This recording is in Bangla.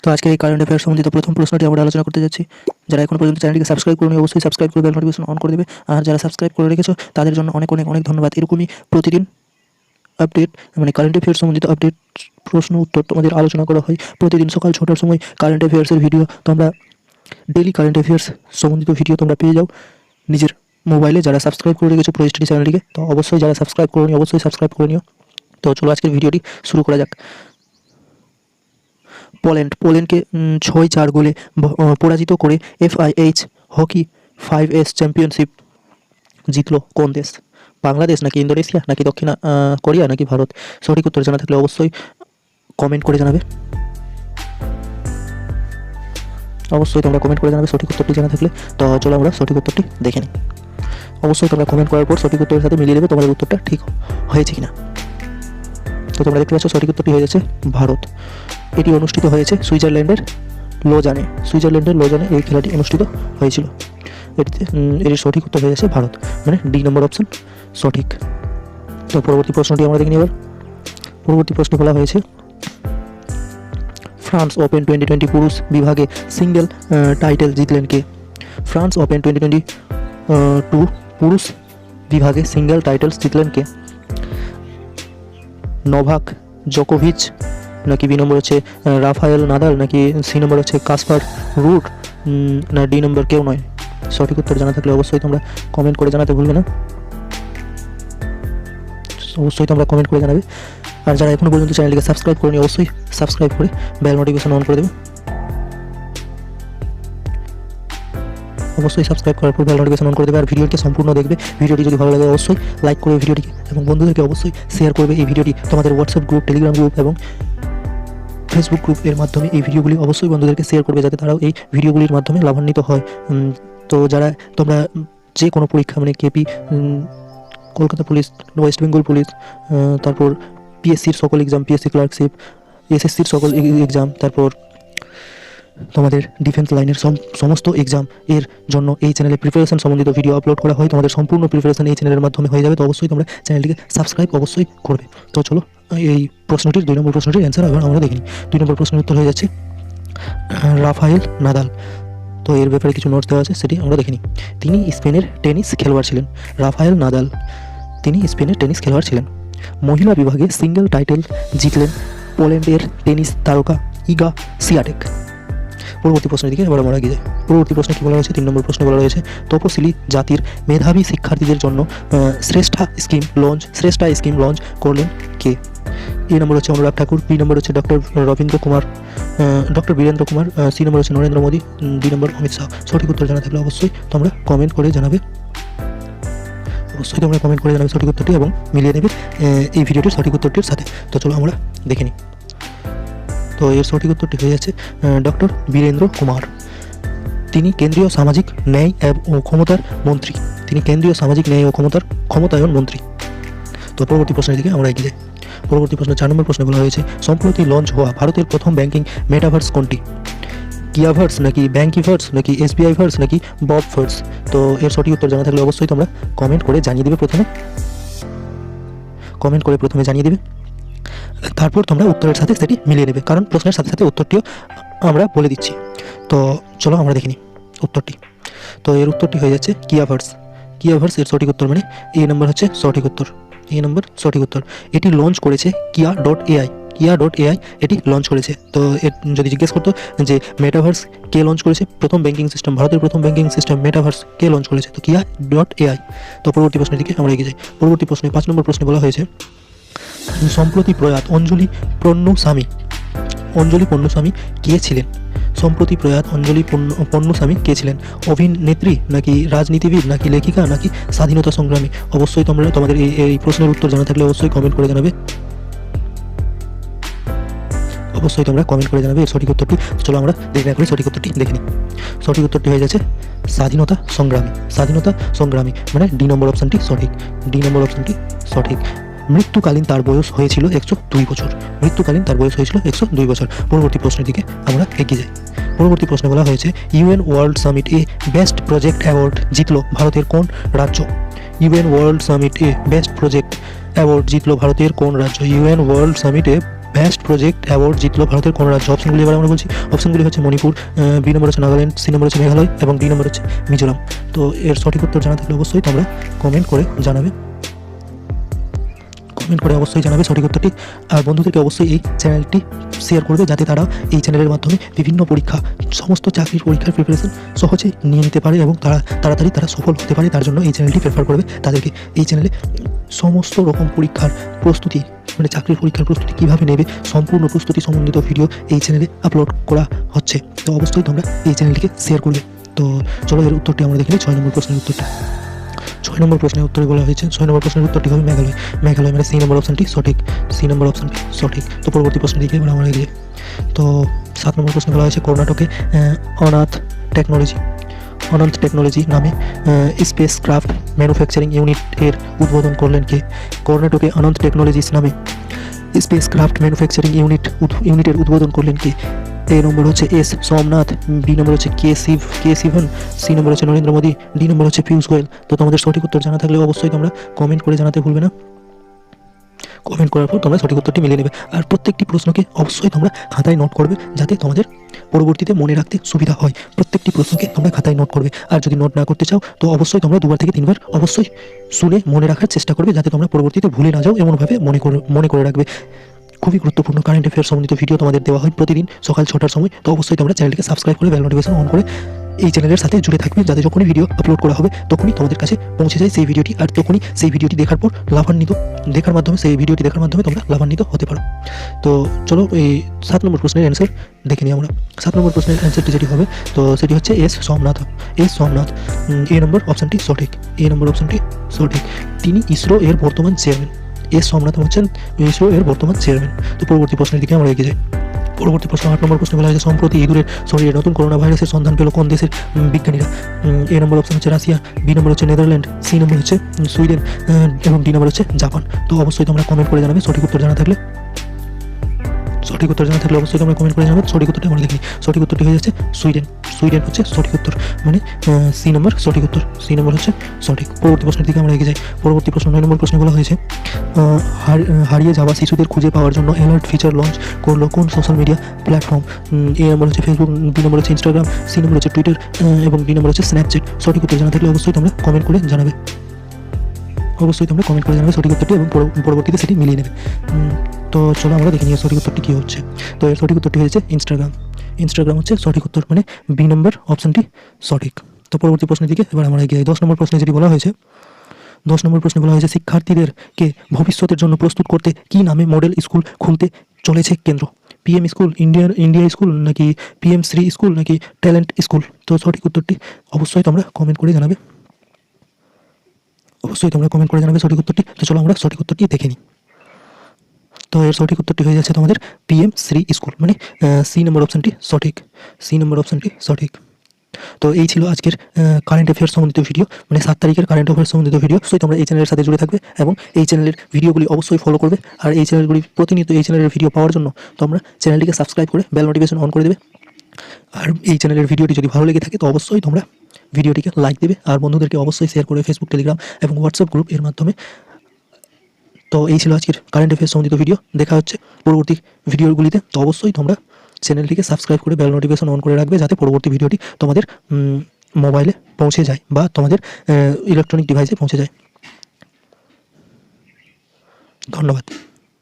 তো আজকে এই কারেন্ট অ্যাফেয়ার্স সম্বন্ধিত প্রথম প্রশ্নটি আমরা আলোচনা করতে যাচ্ছি। যারা এখনো পর্যন্ত চ্যানেলটিকে সাবস্ক্রাইব করুন অবশ্যই সাবস্ক্রাইব করে বেল নোটিফিকেশন অন করে দেবে। আর যারা সাবস্ক্রাইব করে রেখেছো তাদের জন্য অনেক অনেক অনেক ধন্যবাদ। এরকমই প্রতিদিন আপডেট মানে কারেন্ট অ্যাফেয়ার্স সম্বন্ধিত আপডেট প্রশ্ন উত্তর তোমাদের আলোচনা করা হয় প্রতিদিন সকাল 6টার সময়। কারেন্ট অ্যাফেয়ার্সের ভিডিও তোমরা ডেইলি কারেন্ট অ্যাফেয়ার্স সম্বন্ধিত ভিডিও তোমরা পেয়ে যাও নিজের মোবাইলে। যারা সাবস্ক্রাইব করে রেখেছো প্রো স্টাডি চ্যানেলটিকে, তো অবশ্যই যারা সাবস্ক্রাইব করে নিও অবশ্যই সাবস্ক্রাইব করে নিও। তো চলো আজকের ভিডিওটি শুরু করা যাক। পোল্যান্ডকে 6-4 গোলে পরাজিত করে FIH হকি 5S চ্যাম্পিয়নশিপ জিতলো কোন দেশ? বাংলাদেশ নাকি ইন্দোনেশিয়া নাকি দক্ষিণ কোরিয়া নাকি ভারত? সঠিক উত্তর জানা থাকলে অবশ্যই কমেন্ট করে জানাবে। অবশ্যই তোমরা কমেন্ট করে জানাবে সঠিক উত্তরটি জানা থাকলে। তো চলো আমরা সঠিক উত্তরটি দেখে নিই। অবশ্যই তোমরা কমেন্ট করার পর সঠিক উত্তরের সাথে মিলিয়ে দেবে তোমাদের উত্তরটা ঠিক হয়েছে কিনা। তো তোমরা দেখতে পাচ্ছ সঠিক উত্তরটি হয়ে যাচ্ছে ভারত। এটি অনুষ্ঠিত হয়েছে সুইজারল্যান্ডের লোজানে এই খেলাটি অনুষ্ঠিত হয়েছিল। এর সঠিক উত্তর হয়ে যাচ্ছে ভারত, মানে ডি নম্বর অপশন সঠিক। তো পরবর্তী প্রশ্নটি আমরা দেখে নিই এবার। পরবর্তী প্রশ্ন বলা হয়েছে ফ্রান্স ওপেন 2020 পুরুষ বিভাগে সিঙ্গেল টাইটেল জিতলেন কে? ফ্রান্স ওপেন 2022 পুরুষ বিভাগে সিঙ্গেল টাইটেলস জিতলেন কে? নোভাক জোকোভিচ নাকি বি নম্বর হচ্ছে রাফায়েল নাদাল নাকি সি নম্বর হচ্ছে কাসপার রুড না ডি নম্বর কেউ নয়? সঠিক উত্তর জানা থাকলে অবশ্যই তোমরা কমেন্ট করে জানাতে ভুলবে না। অবশ্যই তোমরা কমেন্ট করে জানাবে। আর যারা এখনো পর্যন্ত চ্যানেলটিকে সাবস্ক্রাইব করেনি অবশ্যই সাবস্ক্রাইব করে বেল নোটিফিকেশন অন করে দেবে। অবশ্যই সাবস্ক্রাইব করার পর বেল নোটিফিকেশন অন করে দেবে। আর ভিডিওটি সম্পূর্ণ দেখবে। ভিডিওটি যদি ভালো লাগে অবশ্যই লাইক করবে ভিডিওটিকে এবং বন্ধুদেরকে অবশ্যই শেয়ার করবে এই ভিডিওটি। তোমাদের হোয়াটসঅ্যাপ গ্রুপ, টেলিগ্রাম গ্রুপ এবং ফেসবুক গ্রুপ এর মাধ্যমে এই ভিডিওগুলি অবশ্যই বন্ধুদেরকে শেয়ার করবে যাতে তারাও এই ভিডিওগুলির মাধ্যমে লাভান্বিত হয়। তো যারা তোমরা যে কোনো পরীক্ষা মানে KP, Kolkata police, West Bengal police, তারপর পিএসসির সকল এক্সাম, পিএসসি ক্লার্কশিপ, এসএসসির সকল এক্সাম, তারপর তোমাদের ডিফেন্স লাইনের সমস্ত এক্সাম এর জন্য এই চ্যানেলে প্রিপারেশন সম্বন্ধিত ভিডিও আপলোড করা হয়। তোমাদের সম্পূর্ণ প্রিপারেশন এই চ্যানেলের মাধ্যমে হয়ে যাবে। তো অবশ্যই তোমরা চ্যানেলটিকে সাবস্ক্রাইব অবশ্যই করবে। তো চলো এই প্রশ্নটির 2 নম্বর প্রশ্নটির অ্যান্সার এবার আমরা দেখিনি। 2 নম্বর প্রশ্নের উত্তর হয়ে যাচ্ছে রাফায়েল নাদাল। তো এর ব্যাপারে কিছু নোটস দেওয়া আছে সেটি আমরা দেখিনি। তিনি স্পেনের টেনিস খেলোয়াড় ছিলেন। রাফায়েল নাদাল তিনি স্পেনের টেনিস খেলোয়াড় ছিলেন। মহিলা বিভাগে সিঙ্গেল টাইটেল জিতলেন পোল্যান্ডের টেনিস তারকা ইগা স্বিয়াটেক। পরবর্তী প্রশ্নের দিকে এবার আমরা এগিয়ে যাই। পরবর্তী প্রশ্নে কী বলা হয়েছে? 3 নম্বর প্রশ্নে বলা হয়েছে তপশিলি জাতির মেধাবী শিক্ষার্থীদের জন্য শ্রেষ্ঠা স্কিম লঞ্চ করলেন কে? এ নম্বর হচ্ছে অনুরাগ ঠাকুর, বি নম্বর হচ্ছে ডক্টর বীরেন্দ্র কুমার, সি নম্বর হচ্ছে নরেন্দ্র মোদী, ডি নম্বর অমিত শাহ। সঠিক উত্তর জানা থাকলে অবশ্যই তোমরা কমেন্ট করে জানাবে। অবশ্যই তোমরা কমেন্ট করে জানাবে সঠিক উত্তরটি এবং মিলিয়ে নেবে এই ভিডিওটির সঠিক উত্তরটির সাথে। তো চলো আমরা দেখে নিই। তো এর সঠিক উত্তরটি হয়ে যাচ্ছে ডক্টর বীরেন্দ্র কুমার। তিনি কেন্দ্রীয় সামাজিক ন্যায় ও ক্ষমতার মন্ত্রী। ক্ষমতায়ন মন্ত্রী। তো পরবর্তী প্রশ্নের দিকে আমরা এগিয়ে যাই। পরবর্তী প্রশ্ন 4 নম্বর প্রশ্নে বলা হয়েছে সম্প্রতি লঞ্চ হওয়া ভারতের প্রথম ব্যাংকিং মেটাভার্স কোনটি? কিয়াভার্স নাকি ব্যাঙ্কিভার্স নাকি SBIভার্স নাকি ববভার্স? তো এর সঠিক উত্তর জানা থাকলে অবশ্যই তোমরা কমেন্ট করে জানিয়ে দেবে। প্রথমে জানিয়ে দেবে, তারপর তোমরা উত্তরের সাথে সেটি মিলিয়ে নেবে, কারণ প্রশ্নের সাথে সাথে উত্তরটিও আমরা বলে দিচ্ছি। তো চলো আমরা দেখে নিই উত্তরটি। তো এর উত্তরটি হয়ে যাচ্ছে কিয়াভার্স এর সঠিক উত্তর, মানে এ নম্বর হচ্ছে সঠিক উত্তর। এটি লঞ্চ করেছে কিয়া.ai এটি লঞ্চ করেছে। তো যদি জিজ্ঞেস করতো যে মেটাভার্স কে লঞ্চ করেছে, ভারতের প্রথম ব্যাংকিং সিস্টেম মেটাভার্স কে লঞ্চ করেছে, তো কিয়া.ai। তো পরবর্তী প্রশ্নের দিকে আমরা এগিয়ে যাই। পরবর্তী প্রশ্নে 5 নম্বর প্রশ্নে বলা হয়েছে সম্প্রতি প্রয়াত অঞ্জলি পন্নুস্বামী কে ছিলেন? অভিনেত্রী নাকি রাজনীতিবিদ নাকি লেখিকা নাকি স্বাধীনতা সংগ্রামী? অবশ্যই তোমরা তোমাদের এই প্রশ্নের উত্তর জানা থাকলে অবশ্যই কমেন্ট করে জানাবে। এর সঠিক উত্তরটি। চলো আমরা সঠিক উত্তরটি দেখে নিই। সঠিক উত্তরটি হয়ে যাচ্ছে স্বাধীনতা সংগ্রামী, মানে ডি নম্বর অপশনটি সঠিক। মৃত্যুকালীন তার বয়স হয়েছিল 102 বছর। পরবর্তী প্রশ্নের দিকে আমরা এগিয়ে যাই। পরবর্তী প্রশ্নে বলা হয়েছে UN ওয়ার্ল্ড সামিট এ বেস্ট প্রজেক্ট অ্যাওয়ার্ড জিতল ভারতের কোন রাজ্য? UN ওয়ার্ল্ড সামিট এ বেস্ট প্রজেক্ট অ্যাওয়ার্ড জিতল ভারতের কোন রাজ্য? UN ওয়ার্ল্ড সামিটে বেস্ট প্রজেক্ট অ্যাওয়ার্ড জিতলো ভারতের কোন রাজ্য? অপশনগুলি এবার আমরা বলছি। অপশনগুলি হচ্ছে মণিপুর, বি নম্বর হচ্ছে নাগাল্যান্ড, সি নম্বর হচ্ছে মেঘালয় এবং ডি নম্বর হচ্ছে মিজোরাম। তো এর সঠিক উত্তর জানা থাকলে অবশ্যই তোমরা কমেন্ট করে জানাবে সঠিক উত্তরটি। আর বন্ধুদেরকে অবশ্যই এই চ্যানেলটি শেয়ার করবে যাতে তারা এই চ্যানেলের মাধ্যমে বিভিন্ন পরীক্ষা, সমস্ত চাকরির পরীক্ষার প্রিপারেশন সহজেই নিয়ে নিতে পারে এবং তাড়াতাড়ি সফল হতে পারে। তার জন্য এই চ্যানেলটি প্রেফার করবে তাদেরকে। এই চ্যানেলে সমস্ত রকম পরীক্ষার প্রস্তুতি, মানে চাকরির পরীক্ষার প্রস্তুতি কীভাবে নেবে, সম্পূর্ণ প্রস্তুতি সম্বন্ধিত ভিডিও এই চ্যানেলে আপলোড করা হচ্ছে। তো অবশ্যই তোমরা এই চ্যানেলটিকে শেয়ার করবে। তো চলো এর উত্তরটি আমরা দেখে নিই। 6 নম্বর প্রশ্নের উত্তরটা। 6 নম্বর প্রশ্নের উত্তরে বলা হয়েছে, 6 নম্বর প্রশ্নের উত্তরটি হবে মেঘালয়। মেঘালয় মানে সি নম্বর অপশনটি সঠিক। সি নম্বর অপশনটি সঠিক। তো পরবর্তী প্রশ্ন দিকে এবার আমরা এগিয়ে। তো 7 নম্বর প্রশ্নে বলা হয়েছে কর্ণাটকে অনাথ টেকনোলজি নামে স্পেস ক্রাফট ম্যানুফ্যাকচারিং ইউনিট এর উদ্বোধন করলেন কে? কর্ণাটকে অনন্ত টেকনোলজিস নামে স্পেস ক্রাফট ম্যানুফ্যাকচারিং ইউনিটের উদ্বোধন করলেন কে? এ নম্বর হচ্ছে এস সোমনাথ, বি নম্বর হচ্ছে কে শিবন, সি নম্বর হচ্ছে নরেন্দ্র মোদী, ডি নম্বর হচ্ছে পীয়ূষ গোয়েল। তো তোমাদের সঠিক উত্তর জানা থাকলে অবশ্যই তোমরা কমেন্ট করে জানাতে ভুলবে না। কমেন্ট করার পর তোমরা সঠিক উত্তরটি মিলিয়ে নেবে। আর প্রত্যেকটি প্রশ্নকে অবশ্যই তোমরা খাতায় নোট করবে যাতে তোমাদের পরবর্তীতে মনে রাখতে সুবিধা হয়। প্রত্যেকটি প্রশ্নকে তোমরা খাতায় নোট করবে। আর যদি নোট না করতে চাও তো অবশ্যই তোমরা 2বার থেকে 3বার অবশ্যই শুনে মনে রাখার চেষ্টা করবে যাতে তোমরা পরবর্তীতে ভুলে না যাও, এমনভাবে মনে করে রাখবে। খুবই গুরুত্বপূর্ণ কারেন্ট অ্যাফেয়ার্স সম্বন্ধিত ভিডিও তোমাদের দেওয়া হয় প্রতিদিন সকাল 6টার সময়। তো অবশ্যই তোমরা চ্যানেলটিকে সাবস্ক্রাইব করে বেল নোটিফিকেশন অন করে এই চ্যানেলের সাথে জুড়ে থাকবে যাতে যখনই ভিডিও আপলোড করা হবে তখনই তোমাদের কাছে পৌঁছে যায় সেই ভিডিওটি। আর তখনই সেই ভিডিওটি দেখার মাধ্যমে তোমরা লাভান্বিত হতে পারো। তো চলো এই 7 নম্বর প্রশ্নের অ্যান্সার দেখে নিই আমরা। 7 নম্বর প্রশ্নের অ্যান্সারটি যেটি হবে তো সেটি হচ্ছে এস সোমনাথ। এ নম্বর অপশনটি সঠিক। তিনি ইসরো এর বর্তমান চেয়ারম্যান। এস সোমনাথ হচ্ছেন ইসরো এর বর্তমান চেয়ারম্যান। তো পরবর্তী প্রশ্নের দিকে আমরা এগিয়ে যাই। পরবর্তী প্রশ্ন 8 নম্বর প্রশ্নে বলা হয়েছে সম্প্রতি ইঁদুরের শরীরে নতুন করোনা ভাইরাসের সন্ধান পেল কোন দেশের বিজ্ঞানীরা? এ নম্বর অপশন হচ্ছে রাশিয়া, বি নম্বর হচ্ছে নেদারল্যান্ড, সি নম্বর হচ্ছে সুইডেন এবং ডি নম্বর হচ্ছে জাপান। তো অবশ্যই তোমরা কমেন্ট করে জানাবে সঠিক উত্তর জানা থাকলে অবশ্যই তোমরা কমেন্ট করে জানাবে। সঠিক উত্তরটি আমরা লিখি। সঠিক উত্তরটি হয়ে যাচ্ছে সুইডেন হচ্ছে সঠিক উত্তর, মানে সি নম্বর সঠিক উত্তর। সি নম্বর হচ্ছে সঠিক। পরবর্তী প্রশ্নের দিকে আমরা এগিয়ে যাই। পরবর্তী প্রশ্ন 9 নম্বর প্রশ্নে বলা হয়েছে হারিয়ে যাওয়া শিশুদের খুঁজে পাওয়ার জন্য অ্যালার্ট ফিচার লঞ্চ করলো কোন সোশ্যাল মিডিয়া প্ল্যাটফর্ম? এ নম্বর হচ্ছে ফেসবুক, বি নম্বর হচ্ছে ইনস্টাগ্রাম, সি নম্বর হচ্ছে টুইটার এবং ডি নম্বর হচ্ছে স্ন্যাপচ্যাট। সঠিক উত্তর জানা থাকলে অবশ্যই তোমরা কমেন্ট করে জানাবে। সঠিক উত্তরটি এবং পরবর্তীতে সেটি মিলিয়ে নেবে। তো চলো আমরা দেখে নিই সঠিক উত্তরটি কী হচ্ছে। তো এর সঠিক উত্তরটি হয়েছে ইনস্টাগ্রাম হচ্ছে সঠিক উত্তর, মানে বি নম্বর অপশনটি সঠিক। তো পরবর্তী প্রশ্নের দিকে এবার আমরা এগিয়ে 10 নম্বর প্রশ্নে যেটি বলা হয়েছে 10 নম্বর প্রশ্নে বলা হয়েছে শিক্ষার্থীদেরকে ভবিষ্যতের জন্য প্রস্তুত করতে কী নামে মডেল স্কুল খুলতে চলেছে কেন্দ্র? পিএম স্কুল, ইন্ডিয়া স্কুল, নাকি পিএম শ্রী স্কুল, নাকি ট্যালেন্ট স্কুল? তো সঠিক উত্তরটি অবশ্যই তোমরা কমেন্ট করে জানাবে। সঠিক উত্তরটি। তো চলো আমরা সঠিক উত্তরটি দেখে নিই। তো এর সঠিক উত্তরটি হয়ে যাচ্ছে তোমাদের পিএম শ্রী স্কুল, মানে সি নম্বর অপশনটি সঠিক। তো এই ছিল আজকের কারেন্ট অ্যাফেয়ার্স সম্বন্ধিত ভিডিও, মানে 7 তারিখের কারেন্ট অ্যাফেয়ার্স সম্বন্ধিত ভিডিও। সো তোমরা এই চ্যানেলের সাথে জুড়ে থাকবে এবং এই চ্যানেলের ভিডিওগুলি অবশ্যই ফলো করবে। আর এই প্রতিনিয়ত এই চ্যানেলের ভিডিও পাওয়ার জন্য তোমরা চ্যানেলটিকে সাবস্ক্রাইব করে বেল নোটিফিকেশন অন করে দেবে। আর এই চ্যানেলের ভিডিওটি যদি ভালো লেগে থাকে তো অবশ্যই তোমরা ভিডিওটিকে লাইক দেবে আর বন্ধুদেরকে অবশ্যই শেয়ার করবে ফেসবুক, টেলিগ্রাম এবং হোয়াটসঅ্যাপ গ্রুপ এর মাধ্যমে। তো এই ছিল আজকের কারেন্ট অ্যাফেয়ার্স সম্বন্ধিত ভিডিও। দেখা হচ্ছে পরবর্তী ভিডিওগুলিতে। তো অবশ্যই তোমরা চ্যানেলটিকে সাবস্ক্রাইব করে বেল নোটিফিকেশন অন করে রাখবে যাতে পরবর্তী ভিডিওটি তোমাদের মোবাইলে পৌঁছে যায় বা তোমাদের ইলেকট্রনিক ডিভাইসে পৌঁছে যায়। ধন্যবাদ।